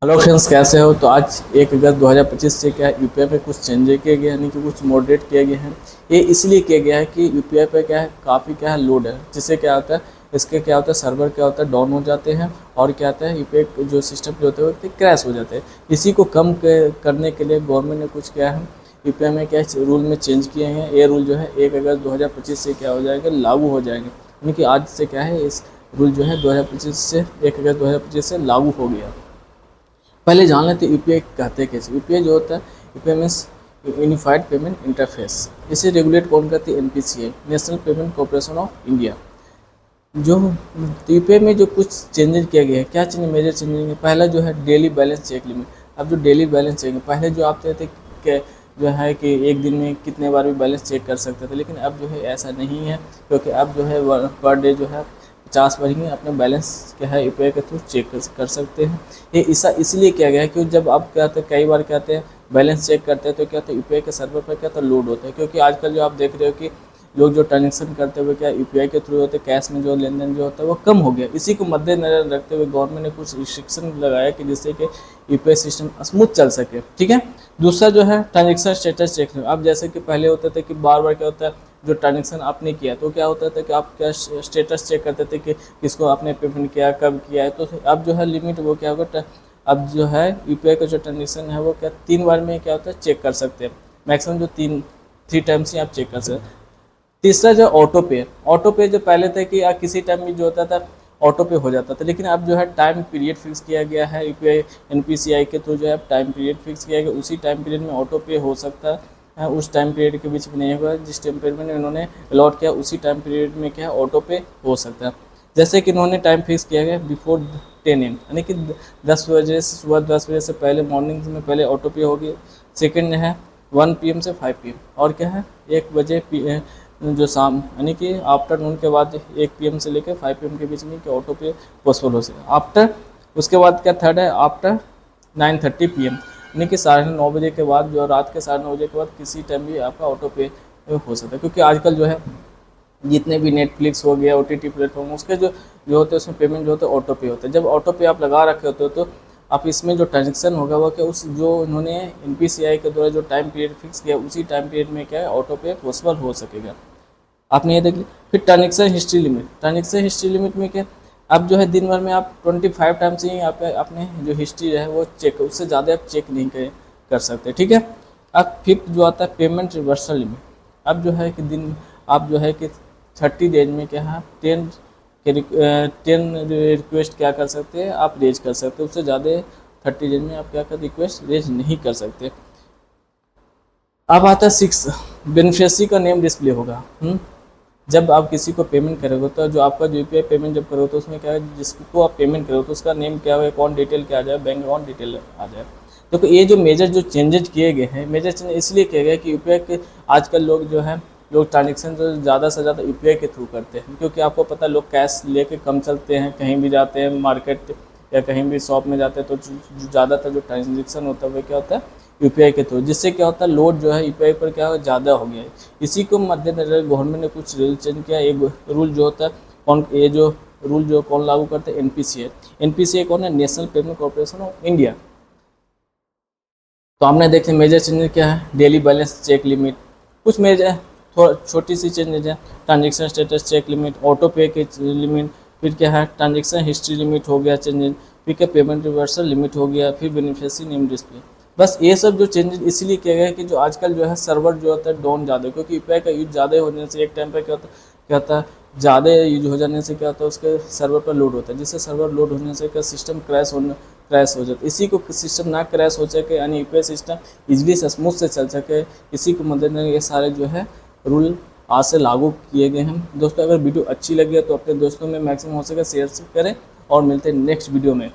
Hello friends, कैसे हो? तो आज 1 अगस्त 2025 से क्या है, यूपीआई पे कुछ चेंजेस किए गए हैं, यानी कि कुछ मॉडरेट किया गया है। ये इसलिए किया गया है कि यूपीआई पे क्या है, काफ़ी क्या है लोड है, जिससे क्या होता है, इसके क्या होता है, सर्वर क्या होता है, डाउन हो जाते हैं। और क्या होता है, यूपीआई जो सिस्टम जो होते हैं वो क्रैश हो जाते हैं। इसी को कम करने के लिए गवर्नमेंट ने कुछ किया है, यूपीआई में क्या रूल में चेंज किए हैं। ये रूल जो है 1 अगस्त 2025 से क्या हो जाएगा, लागू हो जाएंगे। यानी कि आज से क्या है, इस रूल जो है 2025 से 1 अगस्त 2025 से लागू हो गया। पहले जान लेते यूपीआई कहते हैं कैसे। यूपीआई जो होता है, UPI means unified payment interface. इसे रेगुलेट कौन करती है? NPCI, national payment corporation of India. जो यूपीआई में जो कुछ चेंजेस किया गया है, क्या चेंज, मेजर चेंजेस है। पहला जो है डेली बैलेंस चेक लिमिट। अब जो डेली बैलेंस चेक है, पहले जो आप थे कि जो है कि एक दिन में कितने बार भी बैलेंस चेक कर सकते थे, लेकिन अब जो है ऐसा नहीं है, क्योंकि अब जो है पर डे जो है 50 बार ही अपना बैलेंस क्या है यूपीआई के थ्रू चेक कर सकते हैं। ये ऐसा इसलिए किया गया है कि जब आप क्या होता है, कई बार क्या होते हैं बैलेंस चेक करते हैं तो क्या होता है, यूपीआई के सर्वर पर क्या होता है लोड होता है। क्योंकि आजकल जो आप देख रहे हो कि लोग जो ट्रांजेक्शन करते हुए क्या यूपीआई के थ्रू होते हैं, कैश में जो लेन देन जो होता है वो कम हो गया। इसी को मद्देनजर रखते हुए गवर्नमेंट ने कुछ रिस्ट्रिक्शन लगाया कि जिससे कि यूपीआई सिस्टम स्मूथ चल सके। ठीक है। दूसरा जो है ट्रांजेक्शन स्टेटस चेक। अब जैसे कि पहले होते थे कि बार बार क्या होता है, जो ट्रांजेक्शन आपने किया तो क्या होता था कि आप क्या स्टेटस चेक करते थे कि किसको आपने पेमेंट किया, कब किया है। तो अब जो है लिमिट वो क्या होगा, अब जो है यूपीआई का जो ट्रांजेक्शन है वो क्या 3 बार में क्या होता है चेक कर सकते हैं। मैक्सिमम जो 3 टाइम्स ही आप चेक कर सकते हैं। तीसरा जो ऑटो पे। ऑटो पे जो पहले थे कि किसी टाइम भी जो होता था ऑटो पे हो जाता था, लेकिन अब जो है टाइम पीरियड फिक्स किया गया है यूपीआई एनपीसीआई के थ्रू। जो है टाइम पीरियड फिक्स किया गया, उसी टाइम पीरियड में ऑटो पे हो सकता है। उस टाइम पीरियड के बीच में नहीं होगा, जिस टाइम पीरियड में इन्होंने अलॉट किया उसी टाइम पीरियड में क्या है ऑटो पे हो सकता है। जैसे कि इन्होंने टाइम फिक्स किया गया बिफोर 10 AM, यानी कि 10 बजे से, सुबह 10 बजे से पहले, मॉर्निंग में पहले ऑटो पे होगी। सेकेंड है 1 PM से 5 PM, और क्या है 1 बजे जो शाम यानी कि आफ्टरनून के बाद 1 PM से लेकर 5 PM के बीच में कि ऑटो पे पॉसिबल हो सके। आफ्टर उसके बाद क्या थर्ड है आफ्टर 9:30 PM, यानी कि 9:30 के बाद, जो रात के 9:30 के बाद किसी टाइम भी आपका ऑटो पे हो सकता है। क्योंकि आजकल जो है जितने भी नेटफ्लिक्स हो गया, ओटीटी प्लेटफॉर्म, उसके जो होते हैं उसमें पेमेंट जो होता है ऑटो पे होता है। जब ऑटो पे आप लगा रखे होते हो तो आप इसमें जो ट्रांजेक्शन होगा वो क्या, उस जो उन्होंने एनपीसीआई के द्वारा जो टाइम पीरियड फिक्स किया उसी टाइम पीरियड में क्या है ऑटो पे पॉसिबल हो सकेगा। आपने ये देख लिया। फिर transaction history limit. Transaction history limit में क्या, अब जो है दिन भर में आप 25 टाइम्स ही आप अपने जो हिस्ट्री है वो चेक, उससे ज़्यादा आप चेक नहीं कर सकते। ठीक है। अब फिफ्थ जो आता है पेमेंट रिवर्सल लिमिट। अब जो है कि दिन आप जो है कि 30 डेज में क्या है 10 रिक्वेस्ट क्या कर सकते हैं, आप रेज कर सकते हैं। उससे ज़्यादा 30 डेज में आप क्या कर रिक्वेस्ट रेज नहीं कर सकते। अब आता है 6, बेनिफिशियरी का नेम डिस्प्ले होगा। जब आप किसी को पेमेंट करोगे तो जो आपका जो यूपीआई पेमेंट जब करोगे तो उसमें क्या है, जिसको आप पेमेंट करोगे तो उसका नेम क्या हो, अकाउंट डिटेल क्या आ जाए, बैंक अकाउंट डिटेल आ जाए। तो ये जो मेजर जो चेंजेज किए गए हैं, मेजर चेंज इसलिए किए गए कि यूपीआई के आजकल लोग जो है, लोग ट्रांजेक्शन जो ज़्यादा से ज़्यादा यूपीआई के थ्रू करते हैं। क्योंकि आपको पता है लोग कैश लेके कम चलते हैं, कहीं भी जाते हैं मार्केट या कहीं भी शॉप में जाते हैं, तो ज़्यादातर जो ट्रांजेक्शन होता है वो क्या होता है यूपीआई के थ्रू, जिससे क्या होता है लोड जो है यूपीआई पर क्या ज़्यादा हो गया है। इसी को मद्देनजर गवर्नमेंट ने कुछ रूल चेंज किया। एक रूल जो होता है कौन, ये जो रूल जो कौन लागू करते हैं, एनपीसीआई। एनपीसीआई कौन है? National payment corporation of India. तो हमने देखे मेजर चेंजेस क्या है, डेली बैलेंस चेक लिमिट। कुछ मेजर थोड़ा छोटी सी चेंजेज है, transaction status check limit, auto pay के लिमिट, फिर क्या है ट्रांजेक्शन हिस्ट्री लिमिट हो गया चेंजेस, फिर क्या पेमेंट रिवर्सल लिमिट हो गया, फिर बेनिफिशियरी नेम डिस्प्ले। बस ये सब जो चेंजेस इसलिए किया गया है कि जो आजकल जो है सर्वर जो होता है डाउन ज़्यादा, क्योंकि यूपीआई का यूज ज़्यादा होने से एक टाइम पर क्या होता है ज़्यादा यूज हो जाने से क्या होता है उसके सर्वर पर लोड होता है, जिससे सर्वर लोड होने से क्या सिस्टम क्रैश हो जाता है। इसी को सिस्टम ना क्रैश हो सके, यानी यूपीआई सिस्टम इजीली से स्मूथ से चल सके, इसी को मद्देनजर ये सारे जो है रूल आज से लागू किए गए हैं। दोस्तों अगर वीडियो अच्छी लगी है तो अपने दोस्तों में मैक्सिमम हो सके शेयर करें, और मिलते हैं नेक्स्ट वीडियो में।